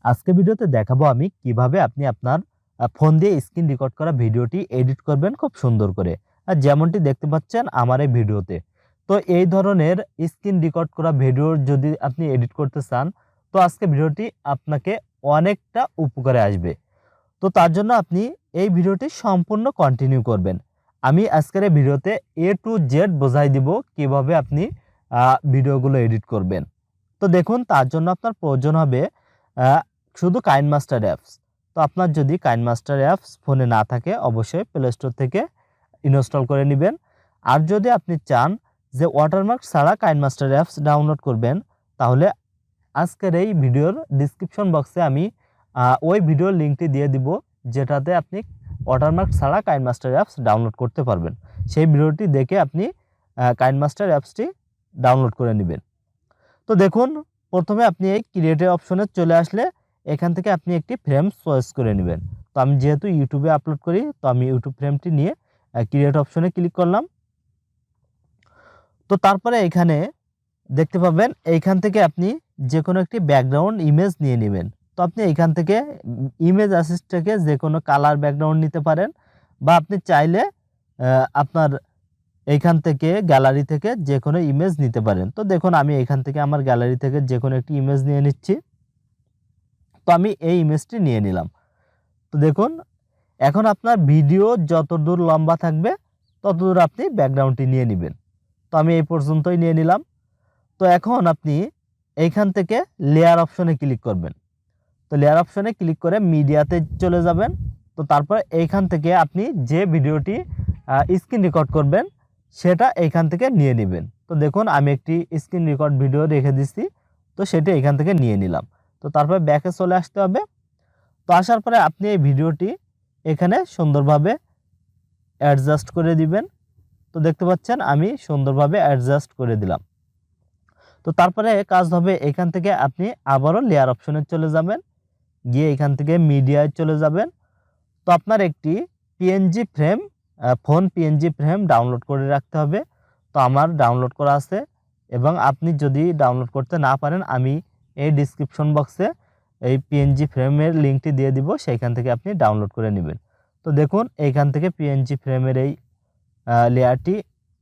আজকে ভিডিওতে দেখাবো আমি কিভাবে আপনি আপনার ফোন দিয়ে স্ক্রিন রেকর্ড করা ভিডিওটি এডিট করবেন খুব সুন্দর করে। আর যেমনটি দেখতে পাচ্ছেন আমার এই ভিডিওতে। তো এই ধরনের স্ক্রিন রেকর্ড করা ভিডিও যদি আপনি এডিট করতে চান, তো আজকে ভিডিওটি আপনাকে অনেকটা উপকারে আসবে। তো তার জন্য আপনি এই ভিডিওটি সম্পূর্ণ কন্টিনিউ করবেন। আমি আজকের এই ভিডিওতে A to Z বোঝাই দিব কিভাবে আপনি ভিডিওগুলো এডিট করবেন। তো দেখুন, তার জন্য আপনার প্রয়োজন হবে শুধু কাইনমাস্টার অ্যাপস। তো আপনার যদি কাইনমাস্টার অ্যাপস ফোনে না থাকে, অবশ্যই প্লে স্টোর থেকে ইনস্টল করে নেবেন। আর যদি আপনি চান যে ওয়াটারমার্ক ছাড়া কাইনমাস্টার অ্যাপস ডাউনলোড করবেন, তাহলে আজকের এই ভিডিওর ডিসক্রিপশন বক্সে আমি ওই ভিডিওর লিঙ্কটি দিয়ে দিব, যেটাতে আপনি ওয়াটারমার্ক ছাড়া কাইনমাস্টার অ্যাপস ডাউনলোড করতে পারবেন। সেই ভিডিওটি দেখে আপনি কাইনমাস্টার অ্যাপসটি ডাউনলোড করে নেবেন। তো দেখুন, প্রথমে আপনি এই ক্রিয়েটের অপশনে চলে আসলে এখান থেকে আপনি একটি ফ্রেম চয়েস করে নেবেন। তো আমি যেহেতু ইউটিউবে আপলোড করি, তো আমি ইউটিউব ফ্রেমটি নিয়ে ক্রিয়েট অপশনে ক্লিক করলাম। তো তারপরে এখানে দেখতে পাবেন, এইখান থেকে আপনি যে কোনো একটি ব্যাকগ্রাউন্ড ইমেজ নিয়ে নেবেন। তো আপনি এইখান থেকে ইমেজ অ্যাসিস্ট থেকে যে কোনো কালার ব্যাকগ্রাউন্ড নিতে পারেন, বা আপনি চাইলে আপনার এইখান থেকে গ্যালারি থেকে যে কোনো ইমেজ নিতে পারেন। তো দেখুন, আমি এইখান থেকে আমার গ্যালারি থেকে যে কোনো একটি ইমেজ নিয়ে নিচ্ছি। তো আমি এই ইমেজটি নিয়ে নিলাম। তো দেখুন, এখন আপনার ভিডিও যতদূর লম্বা থাকবে ততদূর আপনি ব্যাকগ্রাউন্ডটি নিয়ে নেবেন। তো আমি এই পর্যন্তই নিয়ে নিলাম। তো এখন আপনি এইখান থেকে লেয়ার অপশনে ক্লিক করবেন। তো লেয়ার অপশনে ক্লিক করে মিডিয়াতে চলে যাবেন। তো তারপর এইখান থেকে আপনি যে ভিডিওটি স্ক্রিন রেকর্ড করবেন সেটা এইখান থেকে নিয়ে নেবেন। তো দেখুন, আমি একটি স্ক্রিন রেকর্ড ভিডিও রেখে দিচ্ছি, তো সেটা এইখান থেকে নিয়ে নিলাম। তো তারপর ব্যাকে চলে আসতে হবে। তো আসার পরে আপনি এই ভিডিওটি এখানে সুন্দরভাবে অ্যাডজাস্ট করে দিবেন। তো দেখতে পাচ্ছেন আমি সুন্দরভাবে অ্যাডজাস্ট করে দিলাম। তো তারপরে কাজ হবে, এখান থেকে আপনি আবারও লেয়ার অপশনে চলে যাবেন, গিয়ে এখান থেকে মিডিয়ায় চলে যাবেন। তো আপনার একটি PNG frame, phone PNG frame download করে রাখতে হবে। তো আমার ডাউনলোড করা আছে, এবং আপনি যদি ডাউনলোড করতে না পারেন, আমি এই ডিসক্রিপশন বক্সে এই পিএনজি ফ্রেমের লিঙ্কটি দিয়ে দিব, সেইখান থেকে আপনি ডাউনলোড করে নেবেন। তো দেখুন, এইখান থেকে পিএনজি ফ্রেমের এই লেয়ারটি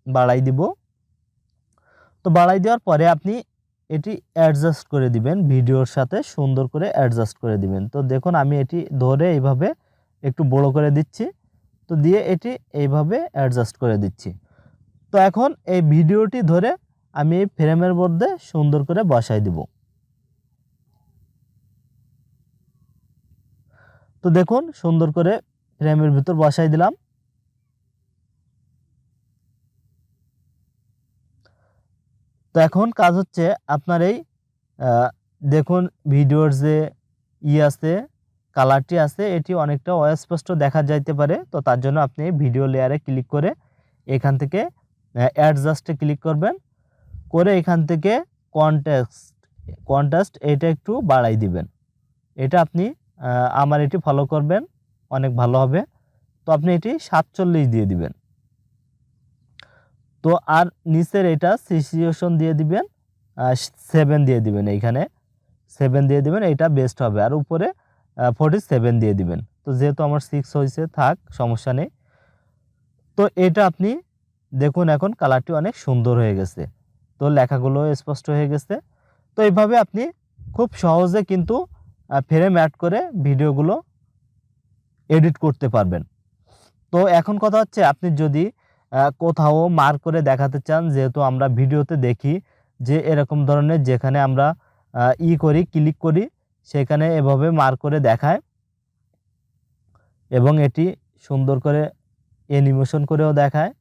বাড়াই দিব। তো বাড়াই দেওয়ার পরে আপনি এটি অ্যাডজাস্ট করে দিবেন, ভিডিওর সাথে সুন্দর করে অ্যাডজাস্ট করে দিবেন। তো দেখুন, আমি এটি ধরে এইভাবে একটু বড় করে দিচ্ছি। তো দিয়ে এটি এইভাবে অ্যাডজাস্ট করে দিচ্ছি। তো এখন এই ভিডিওটি ধরে আমি এই ফ্রেমের মধ্যে সুন্দর করে বসাই দিব। তো দেখুন, সুন্দর করে ফ্রেমের ভিতর বসাই দিলাম। তো এখন কাজ হচ্ছে আপনার এই দেখুন, ভিডিওর যে আছে, কালারটি আছে, এটি অনেকটা অস্পষ্ট দেখা যাইতে পারে। তো তার জন্য আপনি ভিডিও লেয়ারে ক্লিক করে এখান থেকে অ্যাডজাস্টে ক্লিক করবেন, করে এখান থেকে কন্ট্রাস্ট এটা একটু বাড়াই দিবেন। এটা আপনি আমার এটি ফলো করবেন, অনেক ভালো হবে। তো আপনি এটি 47 দিয়ে দিবেন। তো আর নিচের এটা সিচুয়েশন দিয়ে দিবেন, 7 দিয়ে দিবেন, এইখানে 7 দিয়ে দিবেন, এটা বেস্ট হবে। আর উপরে 47 দিয়ে দিবেন। তো যেহেতু আমার 6 হয়েছে, থাক, সমস্যা নেই। তো এটা আপনি দেখুন, এখন কালারটি অনেক সুন্দর হয়ে গেছে। তো লেখাগুলো স্পষ্ট হয়ে গেছে। তো এইভাবে আপনি খুব সহজে কিন্তু ফ্রেম অ্যাড করে ভিডিওগুলো এডিট করতে পারবেন। তো এখন কথা হচ্ছে, আপনি যদি কোথাও মার্ক করে দেখাতে চান, যেহেতু আমরা ভিডিওতে দেখি যে এরকম ধরনের, যেখানে আমরা ক্লিক করি, সেখানে এভাবে মার্ক করে দেখায়, এবং এটি সুন্দর করে অ্যানিমেশন করেও দেখায়।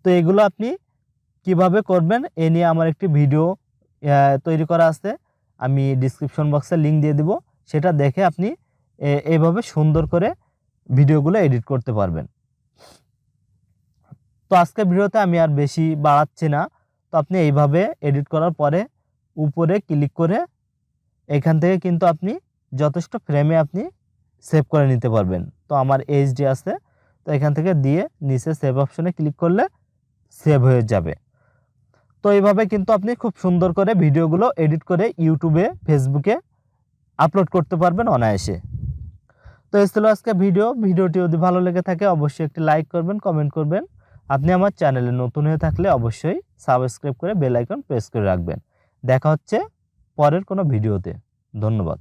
তো এগুলো আপনি কিভাবে করবেন এ নিয়ে আমার একটি ভিডিও তৈরি করা আছে, আমি ডিসক্রিপশন বক্সে লিঙ্ক দিয়ে দিব, সেটা দেখে আপনি এইভাবে সুন্দর করে ভিডিওগুলো এডিট করতে পারবেন। তো আজকের ভিডিওতে আমি আর বেশি বাড়াচ্ছি না। তো আপনি এইভাবে এডিট করার পরে উপরে ক্লিক করে এখান থেকে কিন্তু আপনি যথেষ্ট ফ্রেমে আপনি সেভ করে নিতে পারবেন। তো আমার এইচডি আছে, তো এখান থেকে দিয়ে নিচে সেভ অপশনে ক্লিক করলে সেভ হয়ে যাবে। তো এইভাবে কিন্তু আপনি খুব সুন্দর করে ভিডিওগুলো এডিট করে ইউটিউবে, ফেসবুকে আপলোড করতে পারবেন অনায়াসে। তো এই ছিল আজকে ভিডিওটি যদি ভালো লেগে থাকে অবশ্যই একটি লাইক করবেন, কমেন্ট করবেন। আপনি আমার চ্যানেলে নতুন হয়ে থাকলে অবশ্যই সাবস্ক্রাইব করে বেল আইকন প্রেস করে রাখবেন। দেখা হচ্ছে পরের কোনো ভিডিওতে। ধন্যবাদ।